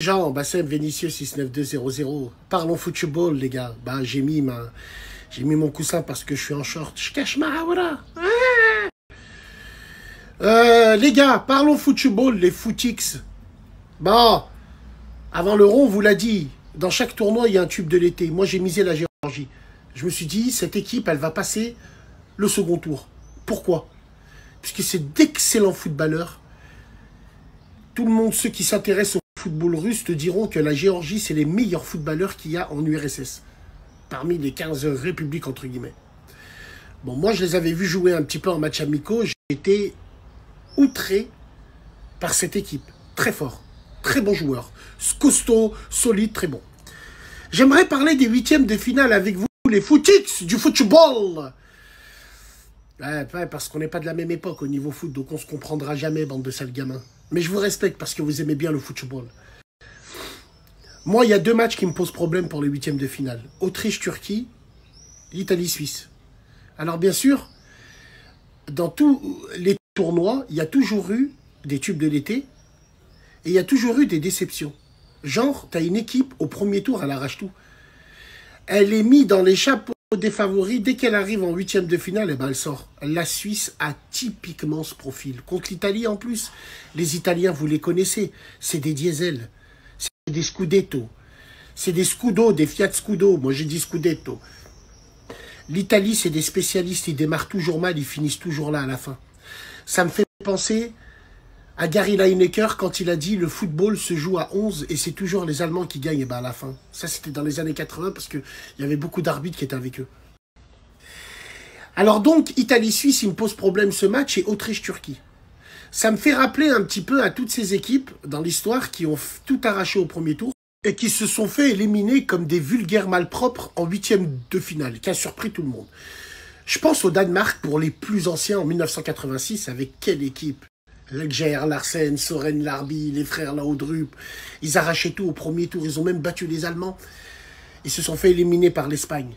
Jean, Bassem, Vénitieux, 69200. Parlons football, les gars. Bah, j'ai mis mon coussin parce que je suis en short. Je cache ma hawara. Les gars, parlons football, les footix. Bon, avant l'Euro, on vous l'a dit. Dans chaque tournoi, il y a un tube de l'été. Moi, j'ai misé la Géorgie. Je me suis dit, cette équipe, elle va passer le second tour. Pourquoi? Puisque c'est d'excellents footballeurs. Tout le monde, ceux qui s'intéressent au football russe, te diront que la Géorgie, c'est les meilleurs footballeurs qu'il y a en URSS. Parmi les 15 républiques, entre guillemets. Bon, moi, je les avais vus jouer un petit peu en match amicaux. J'ai été outré par cette équipe. Très fort. Très bon joueur. Costaud, solide, très bon. J'aimerais parler des huitièmes de finale avec vous, les footix du football. Ouais, parce qu'on n'est pas de la même époque au niveau foot, donc on se comprendra jamais, bande de sales gamins. Mais je vous respecte parce que vous aimez bien le football. Moi, il y a deux matchs qui me posent problème pour les huitièmes de finale. Autriche-Turquie, l'Italie-Suisse. Alors bien sûr, dans tous les tournois, il y a toujours eu des tubes de l'été et il y a toujours eu des déceptions. Genre, tu as une équipe, au premier tour, elle arrache tout. Elle est mise dans les chapeaux des favoris. Dès qu'elle arrive en huitième de finale, eh ben elle sort. La Suisse a typiquement ce profil. Contre l'Italie en plus, les Italiens, vous les connaissez, c'est des diesels, c'est des Scudetto, c'est des Scudo, des Fiat Scudo. Moi, j'ai dit Scudetto. L'Italie, c'est des spécialistes. Ils démarrent toujours mal, ils finissent toujours là à la fin. Ça me fait penser à Gary Lineker quand il a dit « Le football se joue à 11 et c'est toujours les Allemands qui gagnent. » Et ben à la fin. Ça, c'était dans les années 80 parce qu'il y avait beaucoup d'arbitres qui étaient avec eux. Alors donc, Italie-Suisse, il me pose problème ce match et Autriche-Turquie. Ça me fait rappeler un petit peu à toutes ces équipes dans l'histoire qui ont tout arraché au premier tour et qui se sont fait éliminer comme des vulgaires malpropres en huitième de finale, qui a surpris tout le monde. Je pense au Danemark pour les plus anciens en 1986, avec quelle équipe? Legger, Larsen, Soren Larby, les frères Laudrup, ils arrachaient tout au premier tour, ils ont même battu les Allemands. Ils se sont fait éliminer par l'Espagne.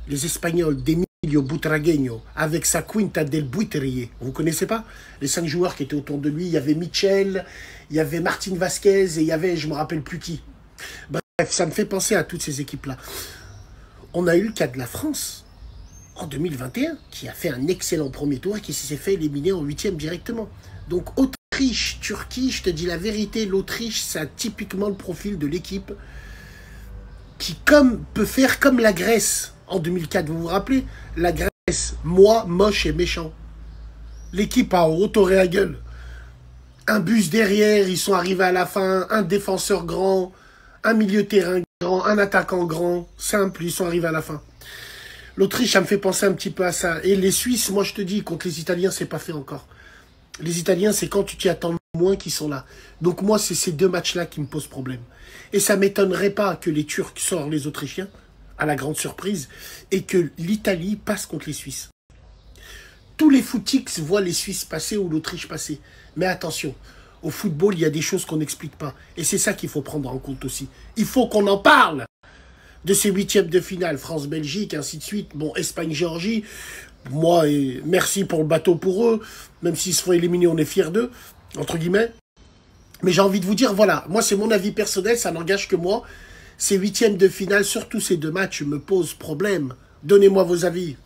Les Espagnols, d'Emilio Butragueño, avec sa Quinta del Buitrier. Vous ne connaissez pas? Les 5 joueurs qui étaient autour de lui, il y avait Michel, il y avait Martin Vasquez et il y avait, je ne me rappelle plus qui. Bref, ça me fait penser à toutes ces équipes-là. On a eu le cas de la France en 2021, qui a fait un excellent premier tour et qui s'est fait éliminer en huitième directement. Donc Autriche, Turquie, je te dis la vérité, l'Autriche, ça a typiquement le profil de l'équipe qui peut faire comme la Grèce en 2004. Vous vous rappelez? La Grèce, moi, moche et méchant. L'équipe a autoré à gueule. Un bus derrière, ils sont arrivés à la fin, un défenseur grand, un milieu de terrain grand, un attaquant grand, simple, ils sont arrivés à la fin. L'Autriche, ça me fait penser un petit peu à ça. Et les Suisses, moi je te dis, contre les Italiens, c'est pas fait encore. Les Italiens, c'est quand tu t'y attends moins qu'ils sont là. Donc moi, c'est ces deux matchs-là qui me posent problème. Et ça ne m'étonnerait pas que les Turcs sortent les Autrichiens, à la grande surprise, et que l'Italie passe contre les Suisses. Tous les footix voient les Suisses passer ou l'Autriche passer. Mais attention, au football, il y a des choses qu'on n'explique pas. Et c'est ça qu'il faut prendre en compte aussi. Il faut qu'on en parle de ces huitièmes de finale. France-Belgique, ainsi de suite. Bon, Espagne-Géorgie. Moi, merci pour le bateau pour eux. Même s'ils se font éliminer, on est fiers d'eux, entre guillemets. Mais j'ai envie de vous dire, voilà, moi, c'est mon avis personnel, ça n'engage que moi. Ces huitièmes de finale, surtout ces deux matchs, me posent problème. Donnez-moi vos avis.